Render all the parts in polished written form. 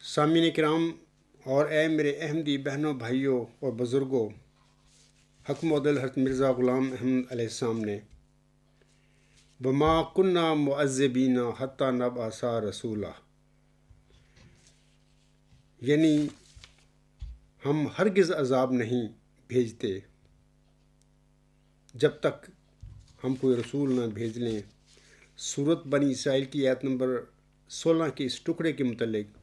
سامعین کرام اور اے میرے احمدی بہنوں بھائیوں اور بزرگوں، حق معدل حضرت مرزا غلام احمد علیہ السلام نے وما کننا معذبین حتی نبعث رسولا، یعنی ہم ہرگز عذاب نہیں بھیجتے جب تک ہم کوئی رسول نہ بھیج لیں۔ سورت بنی اسرائیل کی آیت نمبر 16 کے اس ٹکڑے کے متعلق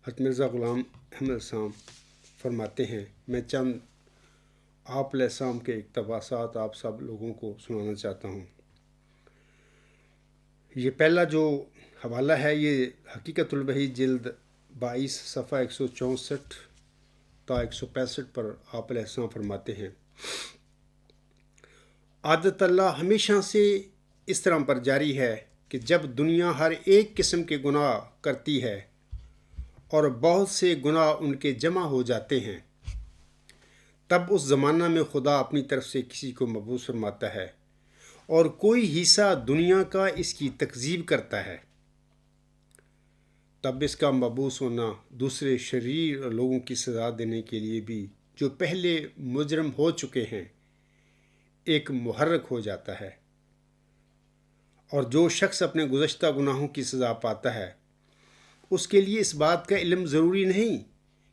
حضرت مرزا غلام احمد السلام فرماتے ہیں، میں چند آپ علیہ السلام کے اقتباسات آپ سب لوگوں کو سنانا چاہتا ہوں۔ یہ پہلا جو حوالہ ہے یہ حقیقت الوحی جلد 22 صفحہ 164 تا 165 پر آپ علیہ السلام فرماتے ہیں، عادت اللہ ہمیشہ سے اس طرح پر جاری ہے کہ جب دنیا ہر ایک قسم کے گناہ کرتی ہے اور بہت سے گناہ ان کے جمع ہو جاتے ہیں، تب اس زمانہ میں خدا اپنی طرف سے کسی کو مبعوث فرماتا ہے اور کوئی حصہ دنیا کا اس کی تکذیب کرتا ہے۔ تب اس کا مبعوث ہونا دوسرے شریر لوگوں کی سزا دینے کے لیے بھی جو پہلے مجرم ہو چکے ہیں ایک محرک ہو جاتا ہے، اور جو شخص اپنے گزشتہ گناہوں کی سزا پاتا ہے اس کے لیے اس بات کا علم ضروری نہیں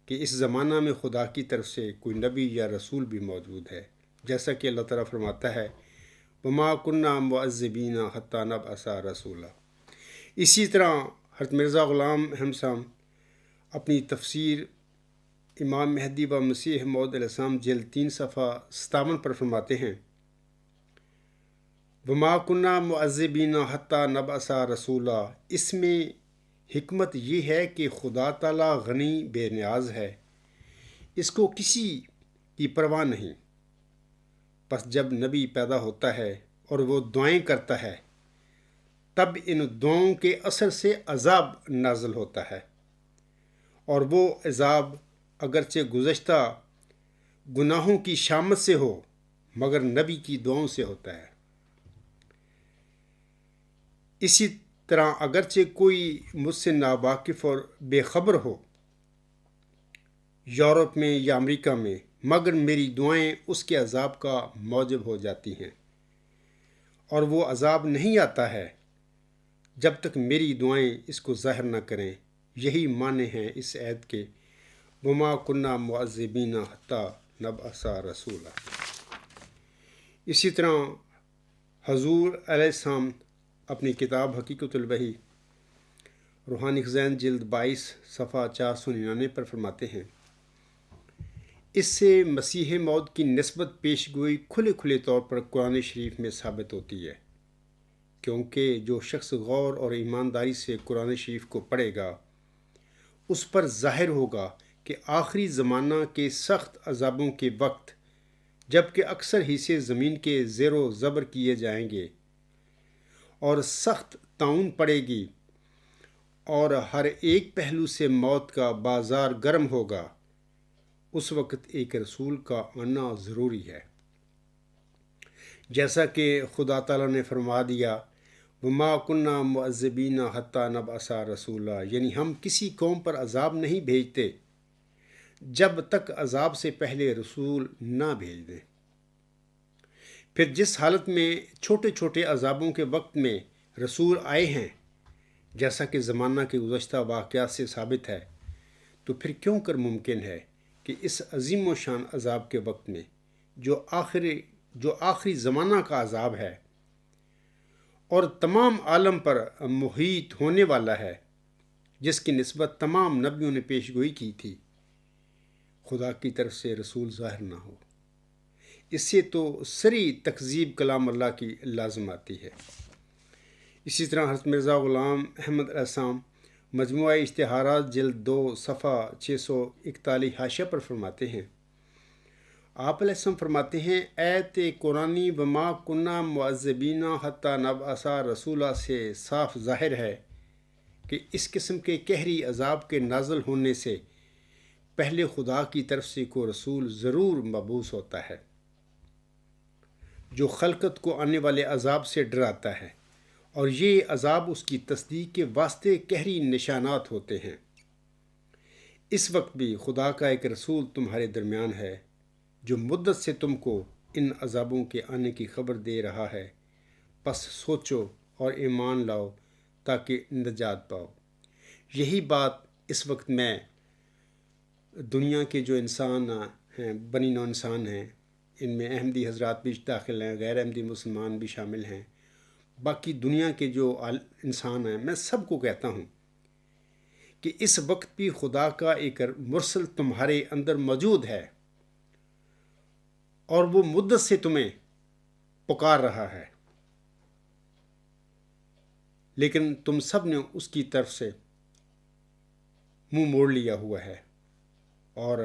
کہ اس زمانہ میں خدا کی طرف سے کوئی نبی یا رسول بھی موجود ہے، جیسا کہ اللہ تعالیٰ فرماتا ہے وما کننا معذبین حتی نبعث رسولا۔ اسی طرح حضرت مرزا غلام احمد صاحب اپنی تفسیر امام مہدی و مسیح موعود علیہ السلام جلد 3 صفحہ 57 پر فرماتے ہیں، وما کننا معذبین حتی نبعث رسولا۔ اس میں حکمت یہ ہے کہ خدا تعالیٰ غنی بے نیاز ہے، اس کو کسی کی پرواہ نہیں، پس جب نبی پیدا ہوتا ہے اور وہ دعائیں کرتا ہے تب ان دعاؤں کے اثر سے عذاب نازل ہوتا ہے، اور وہ عذاب اگرچہ گزشتہ گناہوں کی شامت سے ہو مگر نبی کی دعاؤں سے ہوتا ہے۔ اسی طرح اگرچہ کوئی مجھ سے ناواقف اور بے خبر ہو یورپ میں یا امریکہ میں، مگر میری دعائیں اس کے عذاب کا موجب ہو جاتی ہیں، اور وہ عذاب نہیں آتا ہے جب تک میری دعائیں اس کو ظاہر نہ کریں۔ یہی معنی ہیں اس عہد کے وما کننا معذبین حتی نبعث رسولا۔ اسی طرح حضور علیہ السلام اپنی کتاب حقیقت الوحی روحانی خزائن جلد 22 صفحہ 499 پر فرماتے ہیں، اس سے مسیح موعود کی نسبت پیش گوئی کھلے طور پر قرآن شریف میں ثابت ہوتی ہے، کیونکہ جو شخص غور اور ایمانداری سے قرآن شریف کو پڑھے گا اس پر ظاہر ہوگا کہ آخری زمانہ کے سخت عذابوں کے وقت جب کہ اکثر حصے زمین کے زیر و زبر کیے جائیں گے اور سخت طاعون پڑے گی اور ہر ایک پہلو سے موت کا بازار گرم ہوگا، اس وقت ایک رسول کا آنا ضروری ہے، جیسا کہ خدا تعالیٰ نے فرما دیا وما کننا معذبین حتی نبعث رسولا، یعنی ہم کسی قوم پر عذاب نہیں بھیجتے جب تک عذاب سے پہلے رسول نہ بھیج دیں۔ پھر جس حالت میں چھوٹے چھوٹے عذابوں کے وقت میں رسول آئے ہیں، جیسا کہ زمانہ کے گزشتہ واقعات سے ثابت ہے، تو پھر کیوں کر ممکن ہے کہ اس عظیم و شان عذاب کے وقت میں جو آخری زمانہ کا عذاب ہے اور تمام عالم پر محیط ہونے والا ہے، جس کی نسبت تمام نبیوں نے پیش گوئی کی تھی، خدا کی طرف سے رسول ظاہر نہ ہو، اس سے تو سری تکذیب کلام اللہ کی لازم آتی ہے۔ اسی طرح حضرت مرزا غلام احمد علیہ السلام مجموعہ اشتہارات جلد 2 صفحہ 641 حاشیہ پر فرماتے ہیں، آپ علیہ السلام فرماتے ہیں، ایت قرآنی وما کننا معذبین حتی نبعث رسولا سے صاف ظاہر ہے کہ اس قسم کے قہری عذاب کے نازل ہونے سے پہلے خدا کی طرف سے کوئی رسول ضرور مبعوث ہوتا ہے جو خلقت کو آنے والے عذاب سے ڈراتا ہے، اور یہ عذاب اس کی تصدیق کے واسطے قہری نشانات ہوتے ہیں۔ اس وقت بھی خدا کا ایک رسول تمہارے درمیان ہے جو مدت سے تم کو ان عذابوں کے آنے کی خبر دے رہا ہے، پس سوچو اور ایمان لاؤ تاکہ نجات پاؤ۔ یہی بات اس وقت میں دنیا کے جو انسان ہیں، بنی نوع انسان ہیں، ان میں احمدی حضرات بھی داخل ہیں، غیر احمدی مسلمان بھی شامل ہیں، باقی دنیا کے جو انسان ہیں، میں سب کو کہتا ہوں کہ اس وقت بھی خدا کا ایک مرسل تمہارے اندر موجود ہے اور وہ مدت سے تمہیں پکار رہا ہے، لیکن تم سب نے اس کی طرف سے منہ موڑ لیا ہوا ہے اور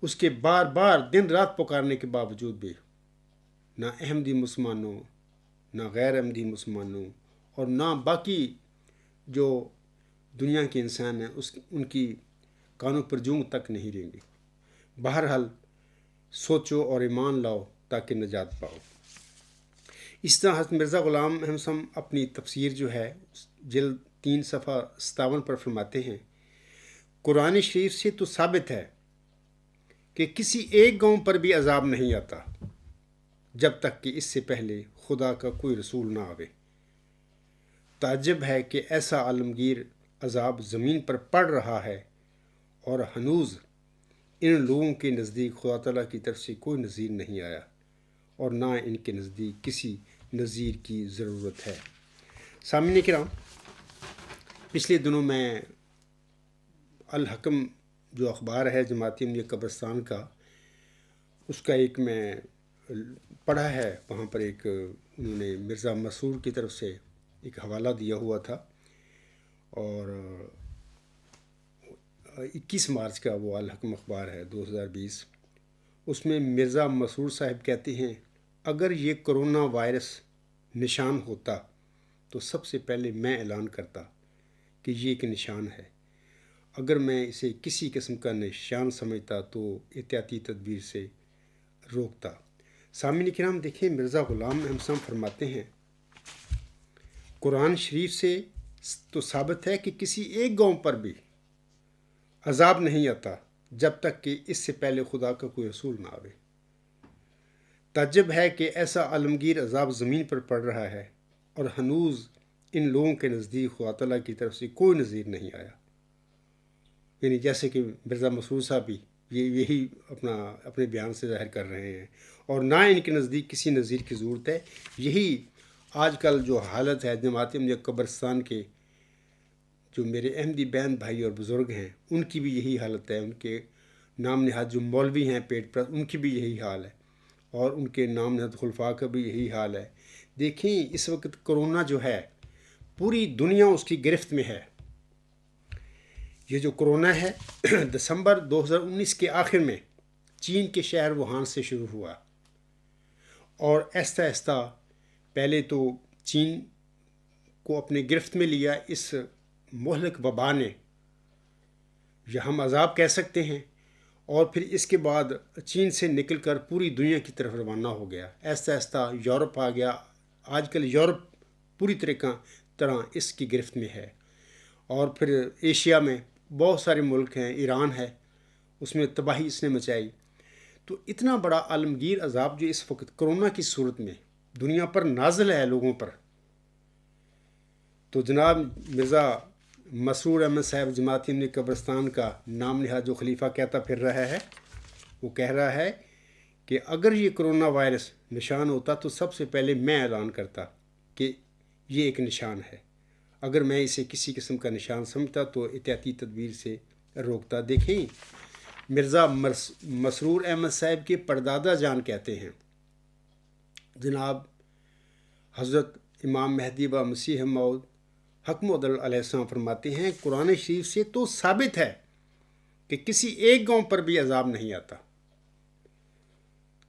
اس کے بار بار دن رات پکارنے کے باوجود بھی نہ احمدی مسلمانوں، نہ غیر احمدی مسلمانوں اور نہ باقی جو دنیا کے انسان ہیں ان کی کانوں پر جونگ تک نہیں رہیں گے۔ بہرحال سوچو اور ایمان لاؤ تاکہ نجات پاؤ۔ اس طرح حضرت مرزا غلام احمد اپنی تفسیر جو ہے جلد 3 صفحہ 57 پر فرماتے ہیں، قرآن شریف سے تو ثابت ہے کہ کسی ایک قوم پر بھی عذاب نہیں آتا جب تک کہ اس سے پہلے خدا کا کوئی رسول نہ آوے۔ تعجب ہے کہ ایسا عالمگیر عذاب زمین پر پڑ رہا ہے اور ہنوز ان لوگوں کے نزدیک خدا تعالیٰ کی طرف سے کوئی نذیر نہیں آیا اور نہ ان کے نزدیک کسی نذیر کی ضرورت ہے۔ سامعین کرام، پچھلے دنوں میں الحکم جو اخبار ہے جماعتی احمدیہ قبرستان کا، اس کا ایک میں پڑھا ہے، وہاں پر ایک انہوں نے مرزا مسرور کی طرف سے ایک حوالہ دیا ہوا تھا اور 21 مارچ کا وہ الحکم اخبار ہے 2020۔ اس میں مرزا مسرور صاحب کہتے ہیں، اگر یہ کرونا وائرس نشان ہوتا تو سب سے پہلے میں اعلان کرتا کہ یہ ایک نشان ہے۔ اگر میں اسے کسی قسم کا نشان سمجھتا تو احتیاطی تدبیر سے روکتا۔ سامعین کرام، دیکھیں مرزا غلام احمد فرماتے ہیں، قرآن شریف سے تو ثابت ہے کہ کسی ایک قوم پر بھی عذاب نہیں آتا جب تک کہ اس سے پہلے خدا کا کوئی رسول نہ آوے۔ تعجب ہے کہ ایسا عالمگیر عذاب زمین پر پڑ رہا ہے اور ہنوز ان لوگوں کے نزدیک خدا تعالیٰ کی طرف سے کوئی نذیر نہیں آیا۔ یعنی جیسے کہ مرزا مسرور صاحب بھی یہی اپنے بیان سے ظاہر کر رہے ہیں اور نہ ان کے نزدیک کسی نذیر کی ضرورت ہے۔ یہی آج کل جو حالت ہے جماعت احمدیہ قبرستان کے جو میرے احمدی بہن بھائی اور بزرگ ہیں، ان کی بھی یہی حالت ہے۔ ان کے نام نہاد جو مولوی ہیں پیٹ پر، ان کی بھی یہی حال ہے اور ان کے نام نہاد خلفاء کا بھی یہی حال ہے۔ دیکھیں اس وقت کرونا جو ہے پوری دنیا اس کی گرفت میں ہے۔ یہ جو کرونا ہے دسمبر 2019 کے آخر میں چین کے شہر ووہان سے شروع ہوا اور آہستہ آہستہ پہلے تو چین کو اپنے گرفت میں لیا اس مہلک وبا نے، یا ہم عذاب کہہ سکتے ہیں، اور پھر اس کے بعد چین سے نکل کر پوری دنیا کی طرف روانہ ہو گیا۔ آہستہ آہستہ یورپ آ گیا۔ آج کل یورپ پوری طرح اس کی گرفت میں ہے، اور پھر ایشیا میں بہت سارے ملک ہیں، ایران ہے، اس میں تباہی اس نے مچائی۔ تو اتنا بڑا عالمگیر عذاب جو اس وقت کرونا کی صورت میں دنیا پر نازل ہے لوگوں پر، تو جناب مرزا مسرور احمد صاحب جماعتی احمدیہ قبرستان کا نام نہاد جو خلیفہ کہتا پھر رہا ہے، وہ کہہ رہا ہے کہ اگر یہ کرونا وائرس نشان ہوتا تو سب سے پہلے میں اعلان کرتا کہ یہ ایک نشان ہے۔ اگر میں اسے کسی قسم کا نشان سمجھتا تو احتیاطی تدبیر سے روکتا۔ دیکھیں مرزا مسرور احمد صاحب کے پردادا جان کہتے ہیں، جناب حضرت امام مہدی و مسیح موعود حق مدعو علیہ السلام فرماتے ہیں، قرآن شریف سے تو ثابت ہے کہ کسی ایک قوم پر بھی عذاب نہیں آتا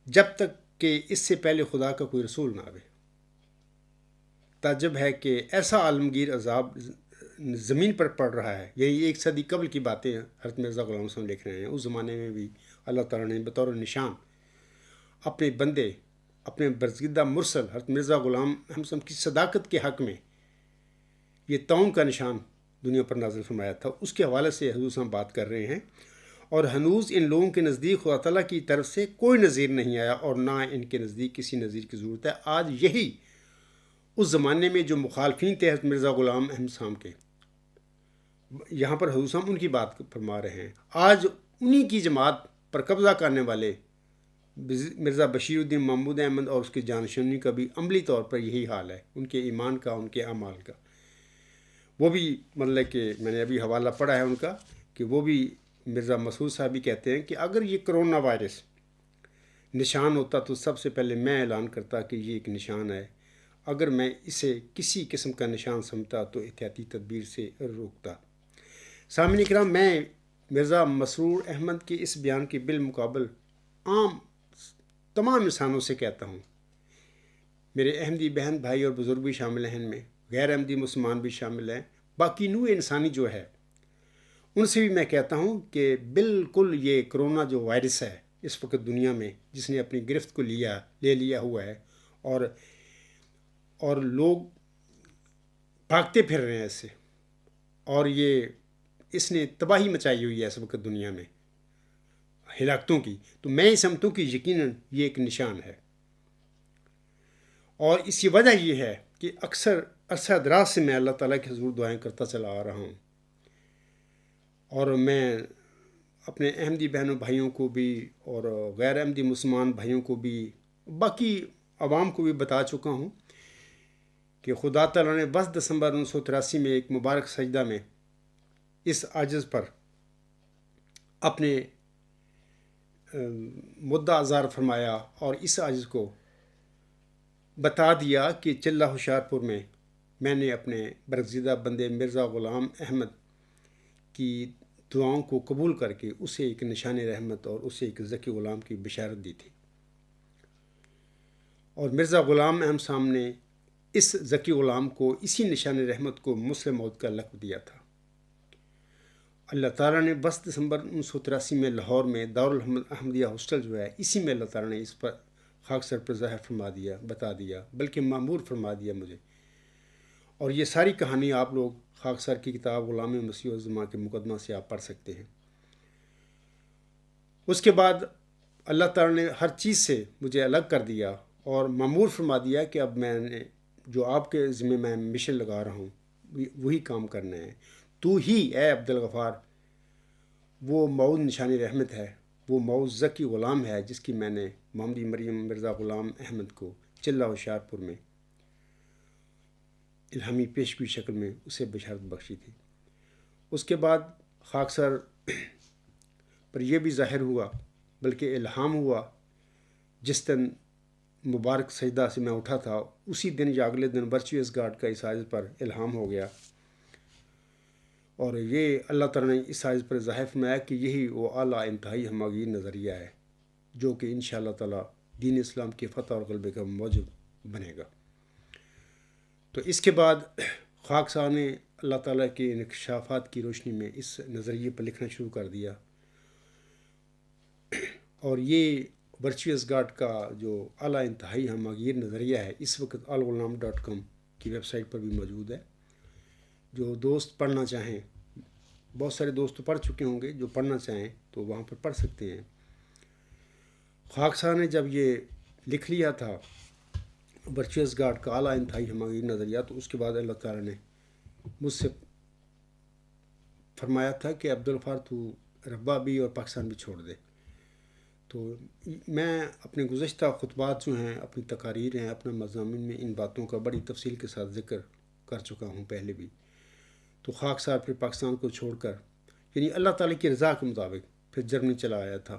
جب تک کہ اس سے پہلے خدا کا کوئی رسول نہ آوے۔ تعجب ہے کہ ایسا عالمگیر عذاب زمین پر پڑ رہا ہے۔ یہی 1 صدی قبل کی باتیں حضرت مرزا غلام صاحب لکھ رہے ہیں۔ اس زمانے میں بھی اللہ تعالیٰ نے بطور نشان اپنے بندے، اپنے برگزیدہ مرسل حضرت مرزا غلام احمد کی صداقت کے حق میں یہ طاعون کا نشان دنیا پر نازل فرمایا تھا، اس کے حوالے سے حضور صاحب بات کر رہے ہیں۔ اور ہنوز ان لوگوں کے نزدیک خدا تعالیٰ کی طرف سے کوئی نظیر نہیں آیا اور نہ ان کے نزدیک کسی نظیر کی ضرورت ہے۔ آج یہی اس زمانے میں جو مخالفین تھے حضرت مرزا غلام احمد صاحب کے، یہاں پر حضور صاحب ان کی بات فرما رہے ہیں، آج انہی کی جماعت پر قبضہ کرنے والے مرزا بشیر الدین محمود احمد اور اس کے جانشینی کا بھی عملی طور پر یہی حال ہے، ان کے ایمان کا، ان کے اعمال کا۔ وہ بھی مطلب کہ میں نے ابھی حوالہ پڑھا ہے ان کا کہ وہ بھی مرزا مسعود صاحب بھی کہتے ہیں کہ اگر یہ کرونا وائرس نشان ہوتا تو سب سے پہلے میں اعلان کرتا کہ یہ ایک نشان ہے، اگر میں اسے کسی قسم کا نشان سمجھتا تو احتیاطی تدبیر سے روکتا۔ سامعین کرام، میں مرزا مسرور احمد کے اس بیان کے بالمقابل عام تمام انسانوں سے کہتا ہوں، میرے احمدی بہن بھائی اور بزرگ بھی شامل ہیں، ان میں غیر احمدی مسلمان بھی شامل ہیں، باقی نوع انسانی جو ہے ان سے بھی میں کہتا ہوں کہ بالکل یہ کرونا جو وائرس ہے اس وقت دنیا میں، جس نے اپنی گرفت کو لے لیا ہوا ہے اور لوگ بھاگتے پھر رہے ہیں اس سے، اور اس نے تباہی مچائی ہوئی ہے اس وقت دنیا میں ہلاکتوں کی، تو میں یہ سمجھتا ہوں کہ یقیناً یہ ایک نشان ہے۔ اور اس کی وجہ یہ ہے کہ اکثر عرصہ دراز سے میں اللہ تعالیٰ کے حضور دعائیں کرتا چلا آ رہا ہوں، اور میں اپنے احمدی بہنوں بھائیوں کو بھی اور غیر احمدی مسلمان بھائیوں کو بھی، باقی عوام کو بھی بتا چکا ہوں کہ خدا تعالیٰ نے 10 دسمبر 1983 میں ایک مبارک سجدہ میں اس عاجز پر اپنے مدعا ظاہر فرمایا اور اس عاجز کو بتا دیا کہ چلہ ہوشیار پور میں نے اپنے برگزیدہ بندے مرزا غلام احمد کی دعاؤں کو قبول کر کے اسے ایک نشان رحمت اور اسے ایک ذکی غلام کی بشارت دی تھی، اور مرزا غلام احمد صاحب نے اس ذکی غلام کو اسی نشان رحمت کو مسلم موت کا لقب دیا تھا۔ اللہ تعالیٰ نے 10 دسمبر 1983 میں لاہور میں دارالحمدیہ ہاسٹل جو ہے، اسی میں اللہ تعالیٰ نے اس پر خاک سر پر ظاہر فرما دیا، بتا دیا، بلکہ معمور فرما دیا مجھے۔ اور یہ ساری کہانی آپ لوگ خاک سر کی کتاب غلام مسیح الزماں کے مقدمہ سے آپ پڑھ سکتے ہیں۔ اس کے بعد اللہ تعالیٰ نے ہر چیز سے مجھے الگ کر دیا اور معمور فرما دیا کہ اب میں نے جو آپ کے ذمہ میں مشن لگا رہا ہوں وہی کام کرنا ہے۔ تو ہی اے عبدالغفار وہ موعود نشانی رحمت ہے، وہ موعود ذکی غلام ہے جس کی میں نے محمدی مریم مرزا غلام احمد کو چلہ ہوشیار پور میں الہامی پیشگوئی شکل میں اسے بشارت بخشی تھی۔ اس کے بعد خاک سر پر یہ بھی ظاہر ہوا، بلکہ الہام ہوا، جس دن مبارک سجدہ سے میں اٹھا تھا اسی دن یا اگلے دن ورچوئس گارڈ کا اس عاجز پر الہام ہو گیا، اور یہ اللہ تعالیٰ نے اس عاجز پر ظاہر فرمایا کہ یہی وہ اعلیٰ انتہائی ہمگیر نظریہ ہے جو کہ انشاءاللہ تعالیٰ دین اسلام کے فتح اور غلبے کا موجب بنے گا۔ تو اس کے بعد خاک صاحب نے اللہ تعالیٰ کے انکشافات کی روشنی میں اس نظریے پر لکھنا شروع کر دیا، اور یہ ورچوئس گارڈ کا جو اعلیٰ انتہائی ہمگیر نظریہ ہے اس وقت alghulam.com کی ویب سائٹ پر بھی موجود ہے۔ جو دوست پڑھنا چاہیں، بہت سارے دوست تو پڑھ چکے ہوں گے، جو پڑھنا چاہیں تو وہاں پر پڑھ سکتے ہیں۔ خاک صاحب نے جب یہ لکھ لیا تھا ورچوئس گارڈ کا اعلیٰ انتہائی ہمگیر نظریہ، تو اس کے بعد اللہ تعالیٰ نے مجھ سے فرمایا تھا کہ عبدالغفار تو ربا بھی اور پاکستان بھی چھوڑ دے۔ تو میں اپنے گزشتہ خطبات جو ہیں، اپنی تقاریر ہیں، اپنے مضامین میں ان باتوں کا بڑی تفصیل کے ساتھ ذکر کر چکا ہوں پہلے بھی۔ تو خاک صاحب پھر پاکستان کو چھوڑ کر، یعنی اللہ تعالیٰ کی رضا کے مطابق پھر جرمنی چلا آیا تھا،